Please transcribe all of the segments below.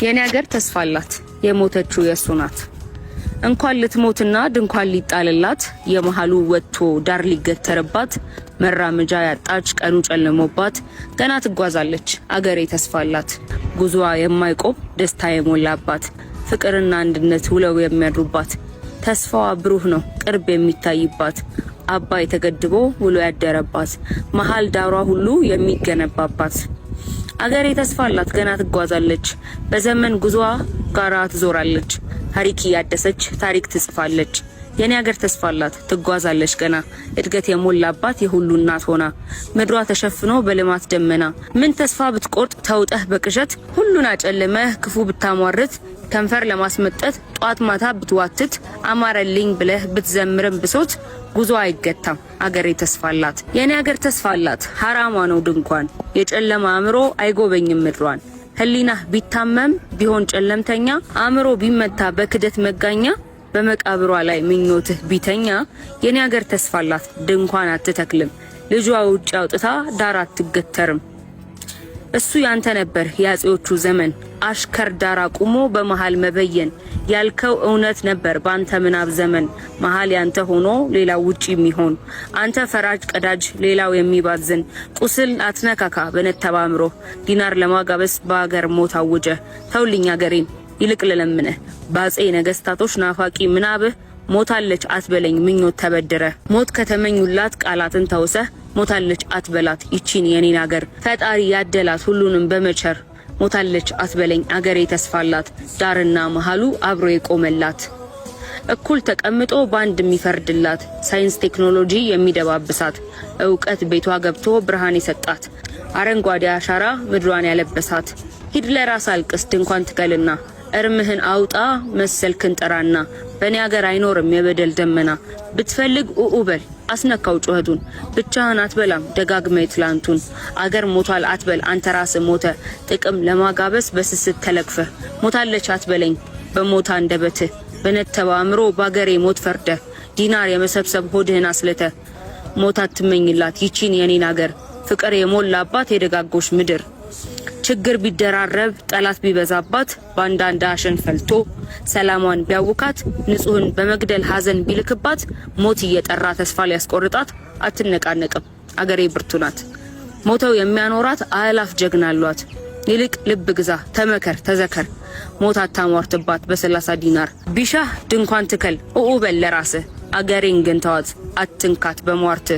የኔ ሀገር ተስፋ አላት የሞተችው የሱ ናት። እንኳን ልትሞትና ድንኳን ሊጣልላት የመሃሉ ወጥቶ ዳር ሊገተርባት መራመጃ ያጣች ቀኑ ጨልሞባት ገና ትጓዛለች አገሬ ተስፋ አላት። ጉዞዋ የማይቆም ደስታ የሞላባት ፍቅርና አንድነት ውለው የሚያድሩባት ተስፋዋ ብሩህ ነው ቅርብ የሚታይባት አባይ ተገድቦ ውሎ ያደረባት መሃል ዳሯ ሁሉ የሚገነባባት አገሬ ተስፋ አላት ገና ትጓዛለች በዘመን ጉዞዋ ጋራ ትዞራለች ታሪክ ያደሰች ታሪክ ትጽፋለች። የኔ ሀገር ተስፋ አላት ትጓዛለች ገና እድገት የሞላባት የሁሉ እናት ሆና ምድሯ ተሸፍኖ በልማት ደመና ምን ተስፋ ብትቆርጥ ተውጠህ በቅዠት ሁሉን አጨልመህ ክፉ ብታሟርት ከንፈር ለማስመጠት ጧት ማታ ብትዋትት አማረልኝ ብለህ ብትዘምርም ብሶት ጉዞ አይገታም አገሬ ተስፋ አላት። የኔ ሀገር ተስፋ አላት ሐራማ ነው ድንኳን የጨለማ አእምሮ አይጎበኝም ምድሯን ህሊናህ ቢታመም ቢሆን ጨለምተኛ አእምሮ ቢመታ በክደት መጋኛ በመቃብሯ ላይ ምኞትህ ቢተኛ የኔ ሀገር ተስፋ አላት ድንኳን አትተክልም ልጇ ውጭ አውጥታ ዳር አትገተርም። እሱ ያንተ ነበር ያጼዎቹ ዘመን አሽከር ዳራ ቁሞ በመሃል መበየን ያልከው እውነት ነበር ባንተ ምናብ ዘመን መሃል ያንተ ሆኖ ሌላው ውጪ የሚሆን አንተ ፈራጅ ቀዳጅ ሌላው የሚባዝን ቁስል አትነካካ በነተባምሮ ዲናር ለማጋበስ በአገር ሞት አውጀ ተውልኝ አገሬን ይልቅ ለለምነህ ባጼ ነገስታቶች ናፋቂ ምናብህ ሞታለች አትበለኝ ምኞት ተበደረ ሞት ከተመኙላት ቃላትን ተውሰህ ሞታለች አትበላት ይቺን የኔን ሀገር ፈጣሪ ያደላት ሁሉንም በመቸር ሞታለች አትበለኝ አገሬ ተስፋ አላት ዳርና መሃሉ አብሮ የቆመላት እኩል ተቀምጦ ባንድ የሚፈርድላት ሳይንስ ቴክኖሎጂ የሚደባብሳት ዕውቀት ቤቷ ገብቶ ብርሃን የሰጣት አረንጓዴ አሻራ ምድሯን ያለበሳት ሂድ ለራስ አልቅስ ድንኳን ትከልና እርምህን አውጣ መሰልክን ጠራና በኔ ሀገር አይኖርም የበደል ደመና ብትፈልግ ኡኡበል አስነካው ጩኸቱን ብቻህን አትበላም ደጋግመህ ትላንቱን አገር ሞቷል አትበል አንተ ራስ ሞተ ጥቅም ለማጋበስ በስስት ተለክፈህ ሞታለች አትበለኝ በሞታ እንደበትህ በነተባ አእምሮ ባገሬ ሞት ፈርደ ዲናር የመሰብሰብ ሆድህን አስለተ ሞት አትመኝላት ይቺን የኔን ሀገር ፍቅር የሞላባት የደጋጎች ምድር ችግር ቢደራረብ ጠላት ቢበዛባት ባንዳንዳ አሸን ፈልቶ ሰላሟን ቢያውካት ንጹህን በመግደል ሐዘን ቢልክባት ሞት እየጠራ ተስፋ ሊያስቆርጣት አትነቃነቅም አገሬ ብርቱ ናት ሞተው የሚያኖራት አላፍ ጀግና አሏት ይልቅ ልብ ግዛ ተመከር ተዘከር ሞት አታሟርትባት በ30 ዲናር ቢሻህ ድንኳን ትከል ኡኡበል ለራስህ አገሬን ግን ተዋት አትንካት በሟርት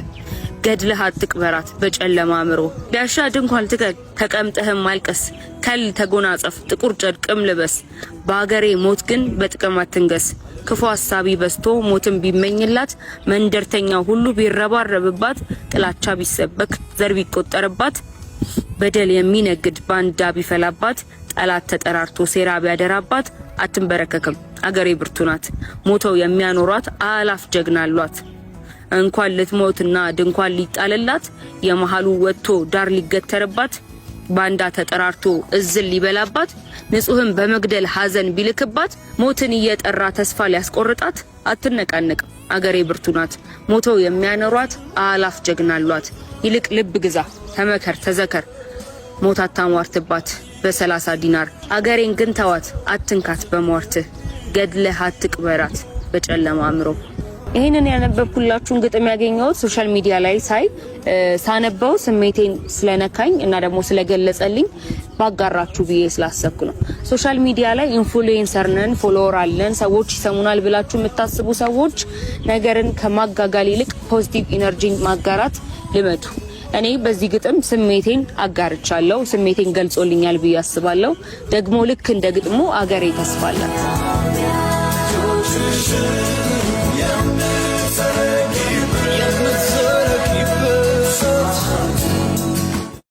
ገድለህ አትቅበራት በጨለማ አእምሮ ቢያሻ ድንኳን ትከል ተቀምጠህም ማልቀስ ከል ተጎናጸፍ ጥቁር ጨርቅም ልበስ በአገሬ ሞት ግን በጥቅም አትንገስ ክፉ ሐሳቢ በስቶ ሞትን ቢመኝላት መንደርተኛው ሁሉ ቢረባረብባት ጥላቻ ቢሰበክ ዘር ቢቆጠርባት በደል የሚነግድ ባንዳ ቢፈላባት ጠላት ተጠራርቶ ሴራ ቢያደራባት አትንበረከክም አገሬ ብርቱ ናት ሞተው የሚያኖሯት አላፍ ጀግና አሏት እንኳን ልትሞትና ድንኳን ሊጣልላት የመሃሉ ወጥቶ ዳር ሊገተርባት ባንዳ ተጠራርቶ እዝል ሊበላባት ንጹህን በመግደል ሐዘን ቢልክባት ሞትን እየጠራ ተስፋ ሊያስቆርጣት አትነቃነቅም አገሬ ብርቱ ናት ሞተው የሚያኖሯት አላፍ ጀግና አሏት ይልቅ ልብ ግዛ ተመከር ተዘከር ሞት አታሟርትባት በ30 ዲናር አገሬን ግን ተዋት አትንካት በሟርትህ ገድለህ አትቅበራት በጨለማ አእምሮ ይሄንን ያነበብኩላችሁን ግጥም ያገኘሁት ሶሻል ሚዲያ ላይ ሳነበው ስሜቴን ስለነካኝ እና ደግሞ ስለገለጸልኝ ባጋራችሁ ብዬ ስላሰብኩ ነው። ሶሻል ሚዲያ ላይ ኢንፍሉዌንሰር ነን ፎሎወር አለን ሰዎች ይሰሙናል ብላችሁ የምታስቡ ሰዎች ነገርን ከማጋጋል ይልቅ ፖዚቲቭ ኢነርጂ ማጋራት ልመዱ። እኔ በዚህ ግጥም ስሜቴን አጋርቻለሁ ስሜቴን ገልጾልኛል ብዬ አስባለሁ። ደግሞ ልክ እንደ ግጥሙ አገሬ ተስፋ አላት።